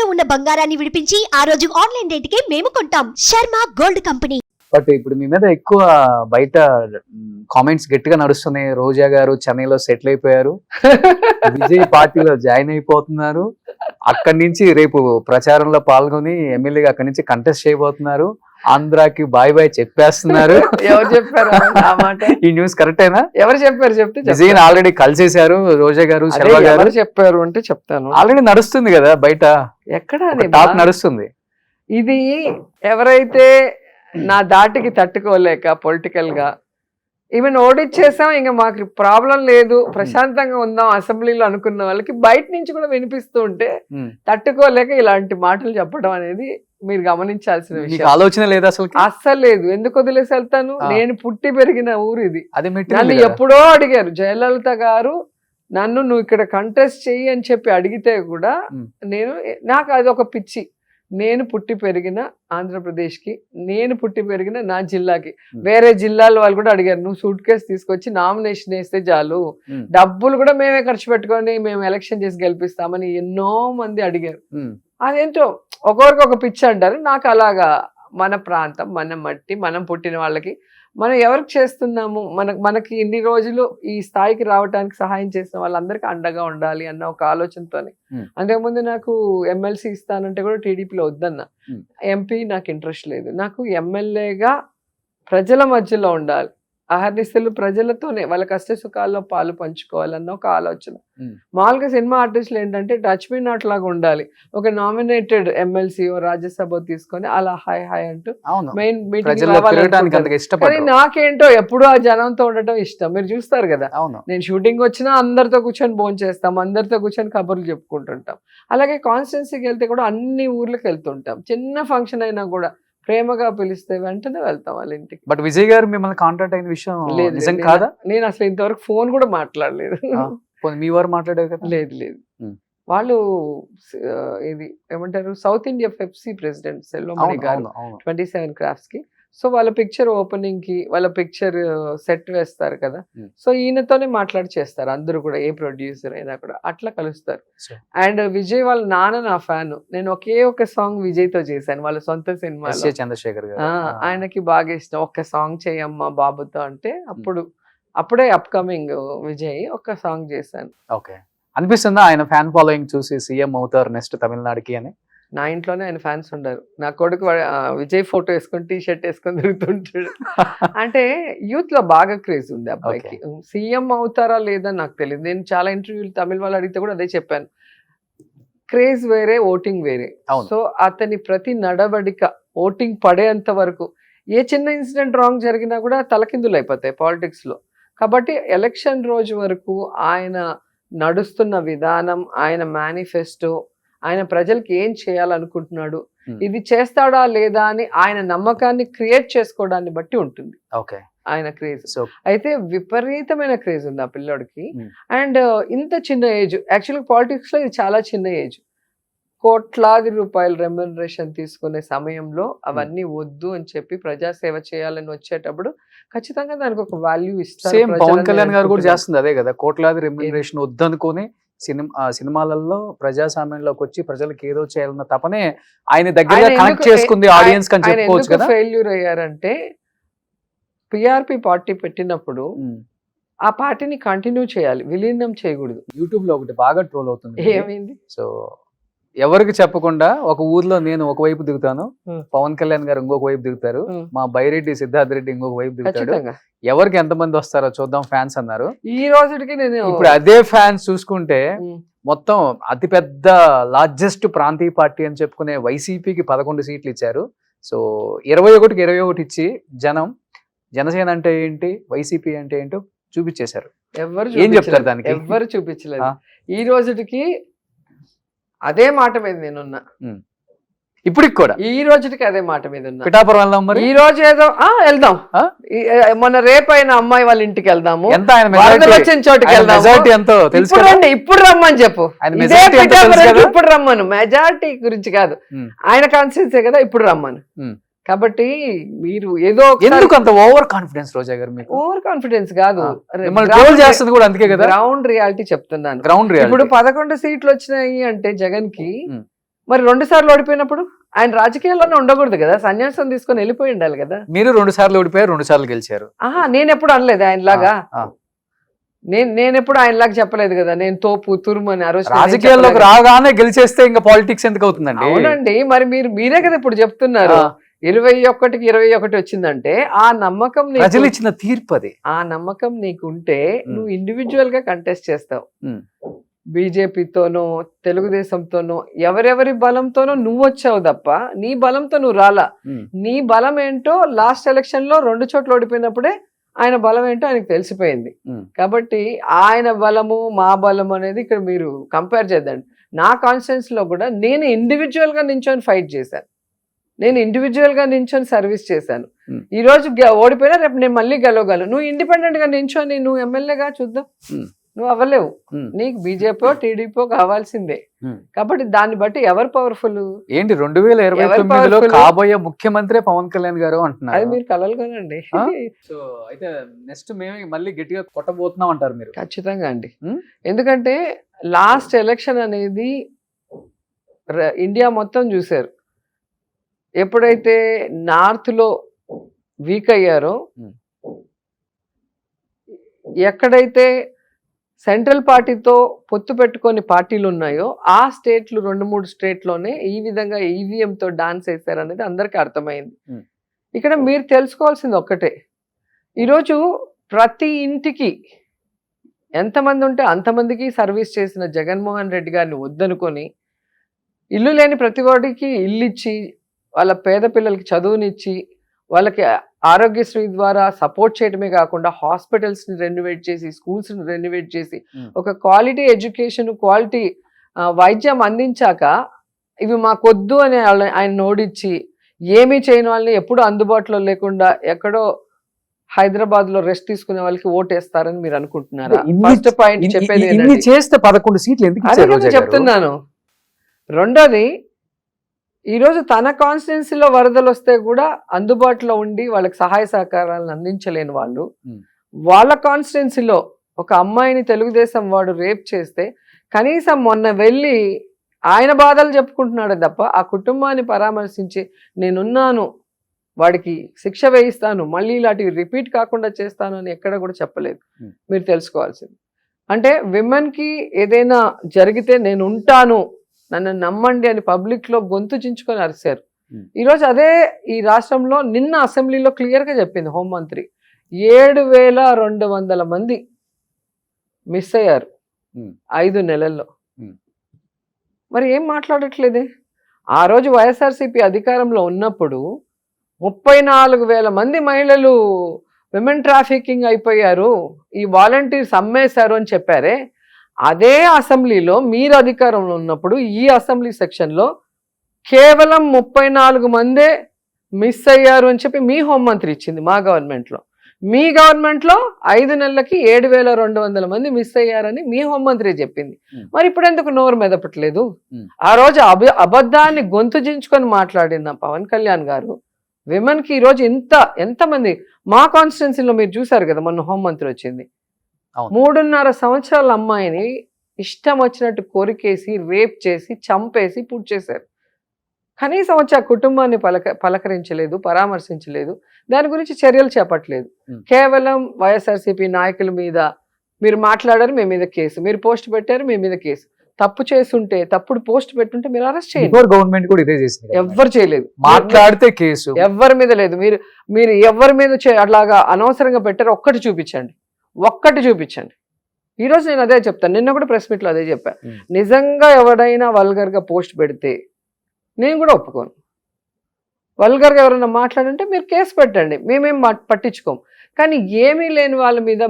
ఇంట్లో ఉన్న బంగారాన్ని విడిపించి ఆ రోజు ఆన్లైన్ రేటుకే మేము కొంటాం. Sharma gold company. బట్ ఇప్పుడు మీ మీద ఎక్కువ బయట కామెంట్స్ గట్టిగా నడుస్తున్నాయి. రోజా గారు చెన్నైలో సెటిల్ అయిపోయారు, విజయ్ పార్టీలో జాయిన్ అయిపోతున్నారు, అక్కడి నుంచి రేపు ప్రచారంలో పాల్గొని ఎమ్మెల్యేగా అక్కడి నుంచి కంటెస్ట్ చేయబోతున్నారు, ఆంధ్రాకి బాయ్ బాయ్ చెప్పేస్తున్నారు. ఎవరు చెప్పారు ఆ మాట? ఈ న్యూస్ కరెక్టేనా? ఎవరు చెప్పారు చెప్తే విజయ్ ఆల్రెడీ కలిసేశారు రోజా గారు, శర్మ గారు. ఎవరు చెప్పారు అంటే చెప్తాను. ఆల్రెడీ నడుస్తుంది కదా బయట, ఎక్కడ టాక్ నడుస్తుంది. ఇది ఎవరైతే నా దాటికి తట్టుకోలేక పొలిటికల్ గా ఈవెన్ ఓడిచ్చేసాం, ఇంకా మాకు ప్రాబ్లం లేదు, ప్రశాంతంగా ఉందాం అసెంబ్లీలో అనుకున్న వాళ్ళకి బయట నుంచి కూడా వినిపిస్తూ ఉంటే తట్టుకోలేక ఇలాంటి మాటలు చెప్పడం అనేది మీరు గమనించాల్సిన విషయం. ఆలోచన లేదు అసలు? అస్సలు లేదు. ఎందుకు వదిలేసి వెళ్తాను? నేను పుట్టి పెరిగిన ఊరు ఇది. అది నన్ను ఎప్పుడో అడిగారు జయలలిత గారు, నన్ను నువ్వు ఇక్కడ కంటెస్ట్ చెయ్యి అని చెప్పి అడిగితే కూడా నాకు అది ఒక పిచ్చి. నేను పుట్టి పెరిగిన ఆంధ్రప్రదేశ్కి, నేను పుట్టి పెరిగిన నా జిల్లాకి, వేరే జిల్లాల వాళ్ళు కూడా అడిగారు, నువ్వు సూట్ కేసు తీసుకొచ్చి నామినేషన్ వేస్తే చాలు, డబ్బులు కూడా మేమే ఖర్చు పెట్టుకొని మేము ఎలక్షన్ చేసి గెలిపిస్తామని ఎన్నో మంది అడిగారు. అదేంటో ఒక్కొక్కరికి ఒక పిచ్చి అంటారు. నాకు అలాగా మన ప్రాంతం, మన మట్టి, మనం పుట్టిన వాళ్ళకి మనం ఎవరికి చేస్తున్నాము, మనకి ఇన్ని రోజులు ఈ స్థాయికి రావడానికి సహాయం చేసిన వాళ్ళందరికీ అండగా ఉండాలి అన్న ఒక ఆలోచనతోనే. అంతకుముందు నాకు ఎమ్మెల్సీ ఇస్తానంటే కూడా టీడీపీలో వద్దన్నా. ఎంపీ నాకు ఇంట్రెస్ట్ లేదు. నాకు ఎమ్మెల్యేగా ప్రజల మధ్యలో ఉండాలి, అహర్నిశలు ప్రజలతోనే వాళ్ళ కష్ట సుఖాల్లో పాలు పంచుకోవాలన్న ఒక ఆలోచన. మామూలుగా సినిమా ఆర్టిస్టులు ఏంటంటే టచ్ మీ నాట్ లాగా ఉండాలి, ఒక నామినేటెడ్ ఎమ్మెల్సీ రాజ్యసభ తీసుకొని అలా హాయ్ హాయ్ అంటూ మెయిన్ మీటింగ్ రావాలని. కానీ నాకేంటో ఎప్పుడూ ఆ జనంతో ఉండటం ఇష్టం. మీరు చూస్తారు కదా, నేను షూటింగ్ వచ్చినా అందరితో కూర్చొని భోజనం చేస్తాం, అందరితో కూర్చొని కబుర్లు చెప్పుకుంటుంటాం. అలాగే కాన్స్టిట్యున్సీకి వెళ్తే కూడా అన్ని ఊర్లకు వెళ్తుంటాం. చిన్న ఫంక్షన్ అయినా కూడా ప్రేమగా పిలిస్తే వెంటనే వెళ్తాం వాళ్ళ ఇంటికి. బట్ విజయ్ గారు మిమ్మల్ని కాంటాక్ట్ అయిన విషయం నిజం కాదా? నేను అసలు ఇంతవరకు ఫోన్ కూడా మాట్లాడలేదు. మీ వారు మాట్లాడారు కదా? లేదు లేదు. వాళ్ళు ఇది ఏమంటారు, south India Pepsi president Selvamani గారు 27 క్రాఫ్ట్స్ కి. సో వాళ్ళ పిక్చర్ ఓపెనింగ్ కి వాళ్ళ పిక్చర్ సెట్ వేస్తారు కదా, సో ఈయనతోనే మాట్లాడి చేస్తారు అందరూ కూడా, ఏ ప్రొడ్యూసర్ అయినా కూడా అట్లా కలుస్తారు. అండ్ విజయ్ వాళ్ళ నాన్న నా ఫ్యాన్. నేను ఒకే ఒక సాంగ్ విజయ్ తో చేశాను వాళ్ళ సొంత సినిమా, చంద్రశేఖర్ గారు. ఆయనకి బాగా ఇష్టం, ఒక్క సాంగ్ చేయమ్మా బాబుతో అంటే అప్పుడే అప్కమింగ్ విజయ్ ఒక్క సాంగ్ చేశాను. ఓకే, అనిపిస్తుందా ఆయన ఫ్యాన్ ఫాలోయింగ్ చూసి సీఎం అవుతారు నెక్స్ట్ తమిళనాడుకి అని? నా ఇంట్లోనే ఆయన ఫ్యాన్స్ ఉండరు. నా కొడుకు విజయ్ ఫోటో వేసుకొని టీ షర్ట్ వేసుకొని తిరుగుతుంటాడు. అంటే యూత్ లో బాగా క్రేజ్ ఉంది అబ్బాయికి. సీఎం అవుతారా లేదా నాకు తెలియదు. నేను చాలా ఇంటర్వ్యూలు తమిళ వాళ్ళు అడిగితే కూడా అదే చెప్పాను, క్రేజ్ వేరే, ఓటింగ్ వేరే. సో అతని ప్రతి నడవడిక ఓటింగ్ పడేంత వరకు ఏ చిన్న ఇన్సిడెంట్ రాంగ్ జరిగినా కూడా తలకిందులు అయిపోతాయి పాలిటిక్స్ లో. కాబట్టి ఎలక్షన్ రోజు వరకు ఆయన నడుస్తున్న విధానం, ఆయన మేనిఫెస్టో, ఆయన ప్రజలకి ఏం చేయాలనుకుంటున్నాడు, ఇది చేస్తాడా లేదా అని ఆయన నమ్మకాన్ని క్రియేట్ చేసుకోవడాన్ని బట్టి ఉంటుంది ఆయన క్రేజ్. అయితే విపరీతమైన క్రేజ్ ఉంది ఆ పిల్లోడికి. అండ్ ఇంత చిన్న ఏజ్, యాక్చువల్గా పాలిటిక్స్ లో ఇది చాలా చిన్న ఏజ్. కోట్లాది రూపాయల రెమ్యునరేషన్ తీసుకునే సమయంలో అవన్నీ వద్దు అని చెప్పి ప్రజాసేవ చేయాలని వచ్చేటప్పుడు ఖచ్చితంగా దానికి ఒక వాల్యూ ఇస్తారు. పవన్ కళ్యాణ్ గారు కూడా చేస్తుంది అదే కదా, కోట్లాది రెమ్యునరేషన్ వద్దనుకొని సినిమాలలో ప్రజాస్వామ్యంలోకి వచ్చి ప్రజలకు ఏదో చేయాలన్న తపనే ఆయన దగ్గర కనెక్ట్ చేసుకుంది ఆడియన్స్ అని చెప్పుకోవచ్చు కదా. ఫెయిల్యూర్ అయ్యారంటే పిఆర్పి పార్టీ పెట్టినప్పుడు ఆ పార్టీని కంటిన్యూ చేయాలి, విలీనం చేయకూడదు. యూట్యూబ్ లో ఒకటి బాగా ట్రోల్ అవుతుంది, ఏమైంది? సో ఎవరికి చెప్పకుండా ఒక ఊర్లో నేను ఒకవైపు దిగుతాను, పవన్ కళ్యాణ్ గారు ఇంకొక వైపు దిగుతారు, మా బైరెడ్డి సిద్ధార్థ్ రెడ్డి ఇంకొక వైపు దిగుతాడు, ఎవరికి ఎంతమంది వస్తారో చూద్దాం ఫ్యాన్స్ అన్నారు. ఈ రోజుకి నేను ఇప్పుడు అదే ఫ్యాన్స్ చూసుకుంటే మొత్తం అతిపెద్ద లార్జెస్ట్ ప్రాంతీయ పార్టీ అని చెప్పుకునే వైసీపీకి 11 సీట్లు ఇచ్చారు. సో 21కి 21 ఇచ్చి జనసేన అంటే ఏంటి, వైసీపీ అంటే ఏంటో చూపించేశారు. ఏం చెప్తారు దానికి? ఎవరు చూపించలేదు. ఈ రోజుకి అదే మాట మీద నేనున్నా, ఇప్పటికి కూడా ఈ రోజుకి అదే మాట మీద ఉన్నా. పిఠాపురం వెళ్దాం మరి, ఈ రోజు ఏదో వెళ్దాం, మొన్న రేపైన అమ్మాయి వాళ్ళ ఇంటికి వెళ్దాము, వచ్చిన చోటుకి వెళ్దాం. ఇప్పుడు రమ్మని చెప్పు, ఇప్పుడు రమ్మను. మెజారిటీ గురించి కాదు, ఆయన కాన్ఫిడెన్సే కదా, ఇప్పుడు రమ్మను. కాబట్టి మీరు ఏదో ఎందుకు అంత ఓవర్ కాన్ఫిడెన్స్ రోజా గారు? మీకు ఓవర్ కాన్ఫిడెన్స్ కాదు, గ్రౌండ్ రియాలిటీ చెప్తున్నాను. గ్రౌండ్ ఇప్పుడు 11 సీట్లు వచ్చినాయి అంటే జగన్ కి మరి 2 సార్లు ఓడిపోయినప్పుడు ఆయన రాజకీయాల్లోనే ఉండకూడదు కదా, సన్యాసం తీసుకొని వెళ్ళిపోయి ఉండాలి కదా. మీరు 2 సార్లు ఓడిపోయారు, 2 సార్లు గెలిచారు. నేను ఎప్పుడు అనలేదు ఆయనలాగా. ఆ, నేను ఎప్పుడు ఆయనలాగా చెప్పలేదు కదా, నేను తోపు తురుము అని. ఆ రోజు రాజకీయాల్లోకి రాగానే గెలిచేస్తే ఇంకా పాలిటిక్స్ ఎందుకు అవుతుందండి? అవునండి, మరి మీరే కదా ఇప్పుడు చెప్తున్నారు 21కి 21 వచ్చిందంటే ఆ నమ్మకం ప్రజలు ఇచ్చిన తీర్పు అది. ఆ నమ్మకం నీకుంటే నువ్వు ఇండివిజువల్ గా కంటెస్ట్ చేస్తావు. బీజేపీతోనో తెలుగుదేశంతోనో ఎవరెవరి బలంతోనో నువ్వు వచ్చావు తప్ప నీ బలంతో నువ్వు రాలా. నీ బలం ఏంటో లాస్ట్ ఎలక్షన్ లో 2 చోట్ల ఓడిపోయినప్పుడే ఆయన బలం ఏంటో ఆయనకు తెలిసిపోయింది. కాబట్టి ఆయన బలము మా బలము అనేది ఇక్కడ మీరు కంపేర్ చేద్దండి. నా కాన్స్టిట్యున్సీ లో కూడా నేను ఇండివిజువల్ గా నించొని ఫైట్ చేశాను, నేను ఇండివిజువల్ గా నించొని సర్వీస్ చేశాను. ఈ రోజు ఓడిపోయినా రేపు నేను మళ్ళీ గెలవగలను. నువ్వు ఇండిపెండెంట్ గా నించొని నువ్వు ఎమ్మెల్యేగా చూద్దాం, నువ్వు అవ్వలేవు. నీకు బీజేపీ టీడీపీ కావాల్సిందే. కాబట్టి దాన్ని బట్టి ఎవరు పవర్ఫుల్ ఏంటి 2029లో కాబోయే ముఖ్యమంత్రి పవన్ కళ్యాణ్ గారు అంటున్నారు. అది మీరు కలలుగానండి. సో అయితే నెక్స్ట్ మేమే మళ్ళీ గట్టిగా కొట్టబోతున్నాం అంటారు మీరు? ఖచ్చితంగా అండి. ఎందుకంటే లాస్ట్ ఎలక్షన్ అనేది ఇండియా మొత్తం చూశారు. ఎప్పుడైతే నార్త్ లో వీక్ అయ్యారో, ఎక్కడైతే సెంట్రల్ పార్టీతో పొత్తు పెట్టుకొని పార్టీలు ఉన్నాయో ఆ స్టేట్లు 2-3 స్టేట్లోనే ఈ విధంగా ఈవీఎంతో డాన్స్ వేశారు అనేది అందరికీ అర్థమైంది. ఇక్కడ మీరు తెలుసుకోవాల్సింది ఒక్కటే, ఈరోజు ప్రతి ఇంటికి ఎంతమంది ఉంటే అంతమందికి సర్వీస్ చేసిన జగన్మోహన్ రెడ్డి గారిని వద్దనుకొని ఇల్లు లేని ప్రతి వాడికి ఇల్లు ఇచ్చి, వాళ్ళ పేద పిల్లలకి చదువునిచ్చి, వాళ్ళకి ఆరోగ్యశ్రీ ద్వారా సపోర్ట్ చేయడమే కాకుండా హాస్పిటల్స్ని రెన్యువేట్ చేసి, స్కూల్స్ని రెన్యువేట్ చేసి, ఒక క్వాలిటీ ఎడ్యుకేషన్, క్వాలిటీ వైద్యం అందించాక ఇవి మాకొద్దు అని ఆయన ఓడించి ఏమీ చేయని వాళ్ళని ఎప్పుడు అందుబాటులో లేకుండా ఎక్కడో హైదరాబాద్ లో రెస్ట్ తీసుకునే వాళ్ళకి ఓటేస్తారని మీరు అనుకుంటున్నారా? ఫస్ట్ పాయింట్ చెప్పేది చేస్తే 11 సీట్లు ఎందుకు చెప్తున్నాను. రెండోది, ఈరోజు తన కాన్స్టిట్యున్సీలో వరదలు వస్తే కూడా అందుబాటులో ఉండి వాళ్ళకి సహాయ సహకారాలను అందించలేని వాళ్ళు, వాళ్ళ కాన్స్టిట్యున్సీలో ఒక అమ్మాయిని తెలుగుదేశం వాడు రేప్ చేస్తే కనీసం మొన్న వెళ్ళి ఆయన బాధలు చెప్పుకుంటున్నాడు తప్ప ఆ కుటుంబాన్ని పరామర్శించి నేనున్నాను, వాడికి శిక్ష వేయిస్తాను, మళ్ళీ ఇలాంటివి రిపీట్ కాకుండా చేస్తాను అని ఎక్కడ కూడా చెప్పలేదు. మీరు తెలుసుకోవాల్సింది అంటే విమెన్కి ఏదైనా జరిగితే నేను ఉంటాను, నన్ను నమ్మండి అని పబ్లిక్ లో గొంతు చించుకొని అరిశారు. ఈరోజు అదే ఈ రాష్ట్రంలో నిన్న అసెంబ్లీలో క్లియర్ గా చెప్పింది హోంమంత్రి, 7,200 మంది మిస్ అయ్యారు 5 నెలల్లో. మరి ఏం మాట్లాడట్లేదే? ఆ రోజు వైఎస్ఆర్సీపీ అధికారంలో ఉన్నప్పుడు 34,000 మంది మహిళలు విమెన్ ట్రాఫికింగ్ అయిపోయారు, ఈ వాలంటీర్స్ అమ్మేశారు అని చెప్పారే. అదే అసెంబ్లీలో మీరు అధికారంలో ఉన్నప్పుడు ఈ అసెంబ్లీ సెక్షన్లో కేవలం 34 మందే మిస్ అయ్యారు అని చెప్పి మీ హోంమంత్రి ఇచ్చింది మా గవర్నమెంట్లో. మీ గవర్నమెంట్లో 5 నెలలకి 7,200 మంది మిస్ అయ్యారని మీ హోంమంత్రి చెప్పింది. మరి ఇప్పుడు ఎందుకు నోరు మెదపట్లేదు? ఆ రోజు అబద్ధాన్ని గొంతు చించుకొని మాట్లాడిన పవన్ కళ్యాణ్ గారు విమెన్కి ఈరోజు ఎంతమంది మా కాన్స్టిట్యున్సీలో మీరు చూసారు కదా, మొన్న హోంమంత్రి వచ్చింది, 3.5 సంవత్సరాల అమ్మాయిని ఇష్టం వచ్చినట్టు కొరికేసి, రేప్ చేసి, చంపేసి పూర్తి చేశారు. కనీసం వచ్చి ఆ కుటుంబాన్ని పలకరించలేదు, పరామర్శించలేదు, దాని గురించి చర్యలు చేపట్టలేదు. కేవలం వైఎస్ఆర్సీపీ నాయకుల మీద మీరు మాట్లాడారు, మీ మీద కేసు, మీరు పోస్ట్ పెట్టారు, మీ మీద కేసు. తప్పు చేస్తుంటే, తప్పుడు పోస్ట్ పెట్టుంటే మీరు అరెస్ట్ చేయండి. గవర్నమెంట్ కూడా ఇదే చేసింది, ఎవ్వరు చేయలేదు. మాట్లాడితే కేసు ఎవరి మీద లేదు. మీరు ఎవరి మీద అట్లాగా అనవసరంగా పెట్టారు ఒక్కటి చూపించండి. ఈరోజు నేను అదే చెప్తాను, నిన్న కూడా ప్రెస్ మీట్లో అదే చెప్పాను. నిజంగా ఎవడైనా వల్గర్గా పోస్ట్ పెడితే నేను కూడా ఒప్పుకోను. వల్గర్గా ఎవరైనా మాట్లాడంటే మీరు కేసు పెట్టండి, మేమేం పట్టించుకోం. కానీ ఏమీ లేని వాళ్ళ మీద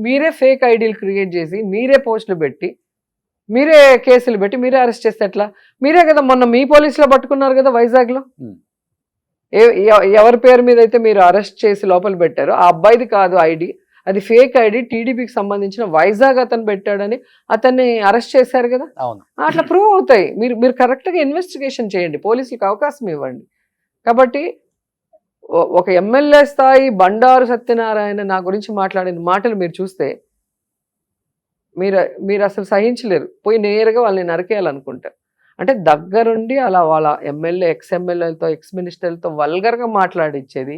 మీరే ఫేక్ ఐడీలు క్రియేట్ చేసి, మీరే పోస్టులు పెట్టి, మీరే కేసులు పెట్టి, మీరే అరెస్ట్ చేస్తే ఎట్లా? మీరే కదా మొన్న మీ పోలీసులో పట్టుకున్నారు కదా వైజాగ్లో. ఎవరి పేరు మీద అయితే మీరు అరెస్ట్ చేసి లోపల పెట్టారో ఆ అబ్బాయిది కాదు ఐడి, అది ఫేక్ ఐడి, టీడీపీకి సంబంధించిన వైజాగ్ అతను పెట్టాడని అతన్ని అరెస్ట్ చేశారు కదా. అట్లా ప్రూవ్ అవుతాయి. మీరు కరెక్ట్గా ఇన్వెస్టిగేషన్ చేయండి, పోలీసులకు అవకాశం ఇవ్వండి. కాబట్టి ఒక ఎమ్మెల్యే స్థాయి బండారు సత్యనారాయణ నా గురించి మాట్లాడిన మాటలు మీరు చూస్తే మీరు అసలు సహించలేరు, పోయి నేరుగా వాళ్ళని నరికేయాలనుకుంటారు. అంటే దగ్గరుండి అలా వాళ్ళ ఎమ్మెల్యే ఎక్స్ ఎమ్మెల్యేలతో ఎక్స్ మినిస్టర్లతో వల్గర్గా మాట్లాడిచ్చేది.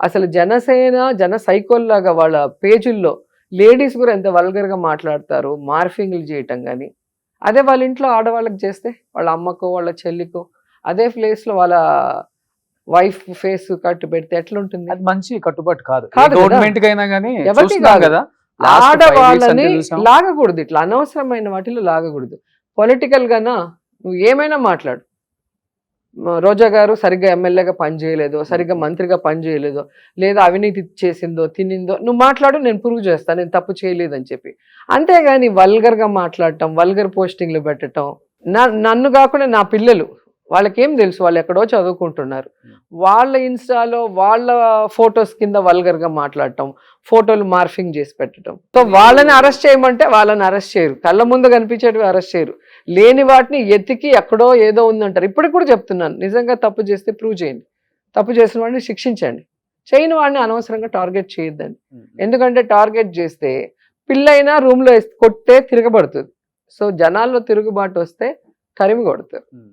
అసలు జనసేన జన సైకోల్లాగా వాళ్ళ పేజీల్లో లేడీస్ కూడా ఎంత వల్గర్గా మాట్లాడతారు, మార్ఫింగ్లు చేయటం కానీ. అదే వాళ్ళ ఇంట్లో ఆడవాళ్ళకి చేస్తే వాళ్ళ అమ్మకో వాళ్ళ చెల్లికో అదే ప్లేస్లో వాళ్ళ వైఫ్ ఫేస్ కట్టు పెడితే ఎట్లుంటుంది? అది మంచి కట్టుబాటు కాదు కాదు కదా. గవర్నమెంట్ కైనా కానీ ఎవరికి చూస్తున్నాం కాదు. కదా last 5 weeks ఆడవాళ్ళని అంటే చూసాం. లాగకూడదు, ఇట్లా అనవసరమైన వాటిలో లాగకూడదు. పొలిటికల్ గానా నువ్వు ఏమైనా మాట్లాడు. రోజా గారు సరిగ్గా ఎమ్మెల్యేగా పనిచేయలేదో, సరిగ్గా మంత్రిగా పనిచేయలేదో, లేదా అవినీతి చేసిందో తినిందో నువ్వు మాట్లాడు, నేను ప్రూవ్ చేస్తాను నేను తప్పు చేయలేదని చెప్పి. అంతేగాని వల్గర్గా మాట్లాడటం, వల్గర్ పోస్టింగ్లు పెట్టడం. నన్ను కాకుండా నా పిల్లలు వాళ్ళకేం తెలుసు, వాళ్ళు ఎక్కడో చదువుకుంటున్నారు, వాళ్ళ ఇన్స్టాలో వాళ్ళ ఫొటోస్ కింద వల్గర్గా మాట్లాడటం, ఫోటోలు మార్ఫింగ్ చేసి పెట్టడం. సో వాళ్ళని అరెస్ట్ చేయమంటే వాళ్ళని అరెస్ట్ చేయరు, కళ్ళ ముందు కనిపించేటివి అరెస్ట్ చేయరు, లేని వాటిని ఎత్తికి ఎక్కడో ఏదో ఉందంటారు. ఇప్పటికి కూడా చెప్తున్నాను, నిజంగా తప్పు చేస్తే ప్రూవ్ చేయండి, తప్పు చేసిన వాడిని శిక్షించండి, చేయని వాడిని అనవసరంగా టార్గెట్ చేయొద్దండి. ఎందుకంటే టార్గెట్ చేస్తే పిల్లైనా రూమ్లో కొట్టే తిరగబడుతుంది. సో జనాల్లో తిరుగుబాటు వస్తే తరిమి కొడతారు.